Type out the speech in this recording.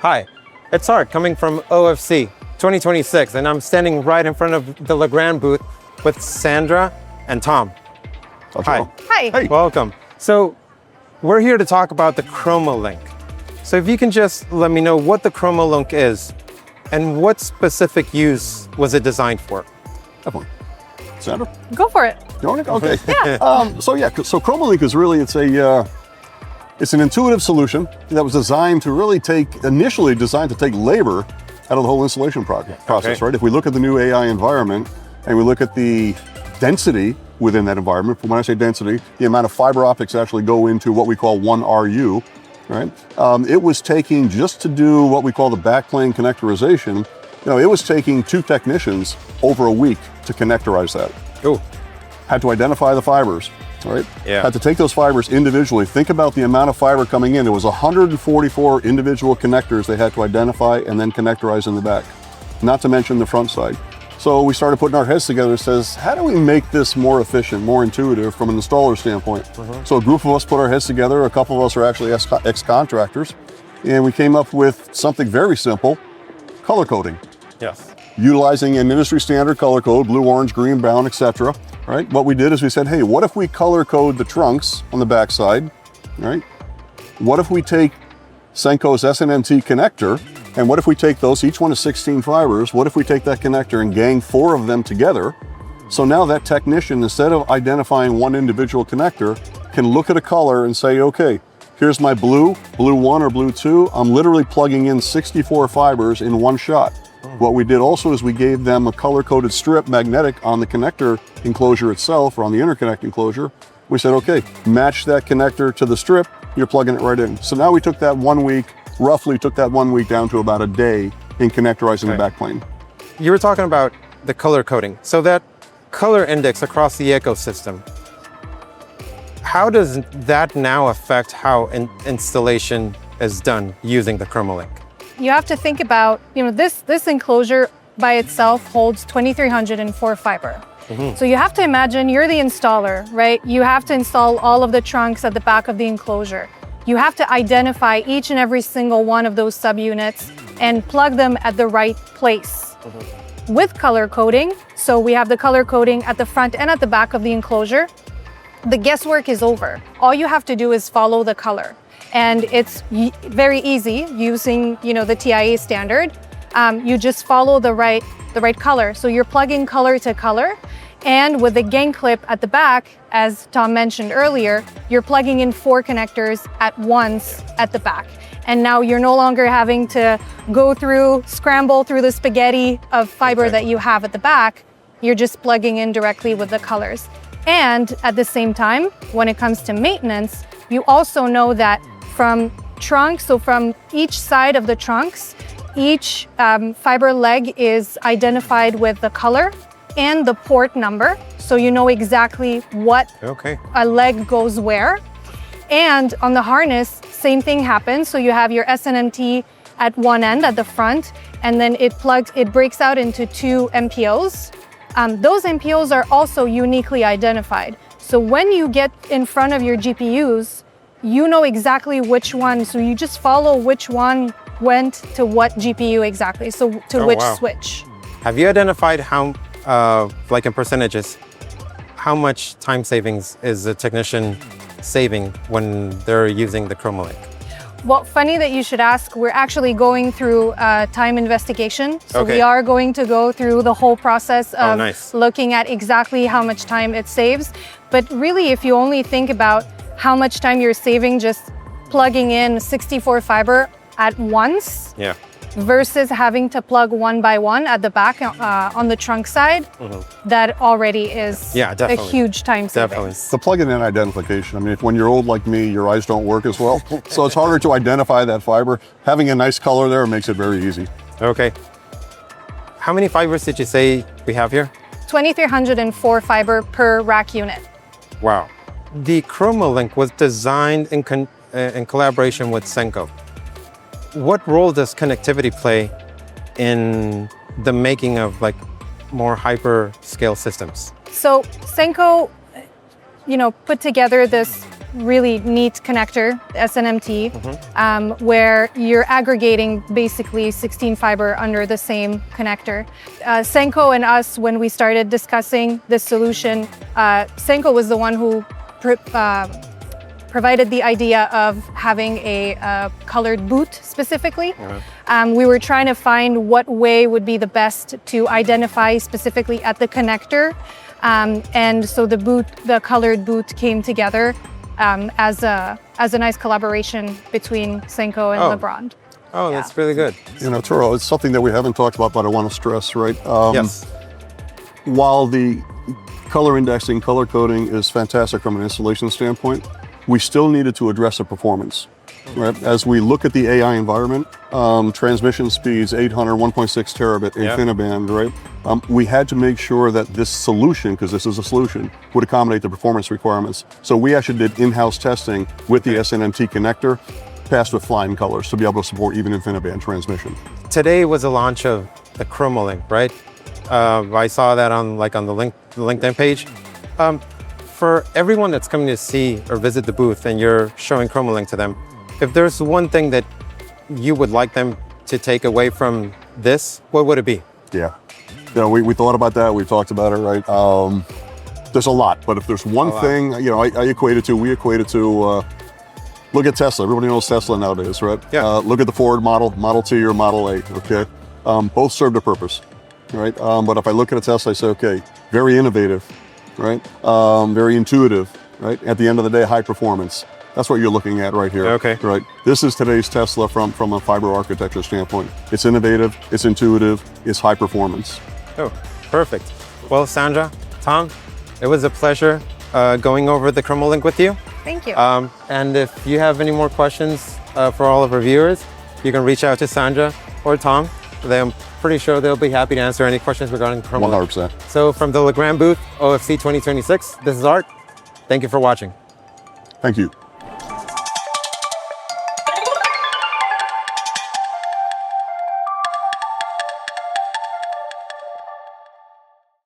Hi, it's Art coming from OFC26, and I'm standing right in front of the Legrand booth with Sandra and Tom. Hi. Hi. Hey. Welcome. So we're here to talk about the Chroma Link. So if you can just let me know what the Chroma Link is and what specific use was it designed for? Definitely. Sandra? Go for it. You want it? Okay. Yeah. So Chroma Link is really, it's an intuitive solution that was designed to really initially designed to take labor out of the whole installation process, right? If we look at the new AI environment and we look at the density within that environment, when I say density, the amount of fiber optics actually go into what we call one RU, right? It was taking, just to do what we call the backplane connectorization, it was taking 2 technicians over a week to connectorize that. Oh. Had to identify the fibers, right? Yeah. Had to take those fibers individually. Think about the amount of fiber coming in. It was 144 individual connectors they had to identify and then connectorize in the back, not to mention the front side. So we started putting our heads together and says, how do we make this more efficient, more intuitive from an installer standpoint? So a group of us put our heads together. A couple of us are actually ex-contractors, and we came up with something very simple, color coding. Yes. Utilizing an industry standard color code, blue, orange, green, brown, etc. Right? What we did is we said, hey, what if we color code the trunks on the backside? Right? What if we take Senko's SNMT connector, and what if we take those, each one is 16 fibers, what if we take that connector and gang 4 of them together? So now that technician, instead of identifying one individual connector, can look at a color and say, okay, here's my blue 1 or blue 2. I'm literally plugging in 64 fibers in one shot. What we did also is we gave them a color-coded strip magnetic on the connector enclosure itself, or on the interconnect enclosure. We said, okay, match that connector to the strip, you're plugging it right in. So now we took that 1 week, roughly took that 1 week down to about a day in connectorizing the backplane. You were talking about the color coding. So that color index across the ecosystem, how does that now affect how installation is done using the Chroma Link? You have to think about, this enclosure by itself holds 2,304 fiber. So you have to imagine you're the installer, right? You have to install all of the trunks at the back of the enclosure. You have to identify each and every single one of those subunits and plug them at the right place. With color coding, so we have the color coding at the front and at the back of the enclosure, the guesswork is over. All you have to do is follow the color. And it's very easy using, the TIA standard. You just follow the right color. So you're plugging color to color. And with the gang clip at the back, as Tom mentioned earlier, you're plugging in 4 connectors at once at the back. And now you're no longer having to scramble through the spaghetti of fiber that you have at the back. You're just plugging in directly with the colors. And at the same time, when it comes to maintenance, you also know that from trunks, so from each side of the trunks, each fiber leg is identified with the color and the port number, so you know exactly what a leg goes where. And on the harness, same thing happens. So you have your SNMT at one end at the front, and then it breaks out into 2 MPOs. Those MPOs are also uniquely identified. So when you get in front of your GPUs, you know exactly which one, so you just follow which one went to what GPU exactly, so to which switch. Have you identified how, like in percentages, how much time savings is a technician saving when they're using the Chroma Link? Well, funny that you should ask. We're actually going through a time investigation. So we are going to go through the whole process of looking at exactly how much time it saves. But really, if you only think about how much time you're saving just plugging in 64 fiber at once versus having to plug one by one at the back on the trunk side, that already is a huge time savings. The plug-in identification, I mean, when you're old like me, your eyes don't work as well. So it's harder to identify that fiber. Having a nice color there makes it very easy. Okay. How many fibers did you say we have here? 2,304 fiber per rack unit. Wow. The Chroma Link was designed in collaboration with Senko. What role does connectivity play in the making of more hyper scale systems? So Senko, put together this really neat connector, SNMT, where you're aggregating basically 16 fiber under the same connector. Senko and us, when we started discussing this solution, Senko was the one who provided the idea of having a colored boot specifically. We were trying to find what way would be the best to identify specifically at the connector. And so the colored boot came together as a nice collaboration between Senko and Legrand. Oh, that's really good. You know, Turo, it's something that we haven't talked about, but I want to stress, right? Yes. While the color indexing, color coding is fantastic from an installation standpoint, we still needed to address the performance, right? As we look at the AI environment, transmission speeds, 800, 1.6 terabit, InfiniBand, right? We had to make sure that this solution, because this is a solution, would accommodate the performance requirements. So we actually did in-house testing with the SNMT connector, passed with flying colors to be able to support even InfiniBand transmission. Today was a launch of the Chroma Link, right? I saw that on the LinkedIn page. For everyone that's coming to see or visit the booth and you're showing Chroma Link to them, if there's one thing that you would like them to take away from this, what would it be? Yeah, you know, we thought about that, we talked about it, right? There's a lot, but if there's one thing, you know, we equate it to, look at Tesla. Everybody knows Tesla nowadays, right? Yeah. Look at the Ford Model T or Model 8, okay? Both served a purpose, right? But if I look at a Tesla, I say, okay, very innovative, right? Very intuitive, right? At the end of the day, high performance. That's what you're looking at right here. Okay. Right. This is today's Tesla from a fiber architecture standpoint. It's innovative, it's intuitive, it's high performance. Oh, perfect. Well, Sandra, Tom, it was a pleasure going over the Chroma Link with you. Thank you. And if you have any more questions for all of our viewers, you can reach out to Sandra or Tom. I'm pretty sure they'll be happy to answer any questions regarding Chroma Link. 100%. So from the Legrand booth, OFC 2026, this is Art. Thank you for watching. Thank you.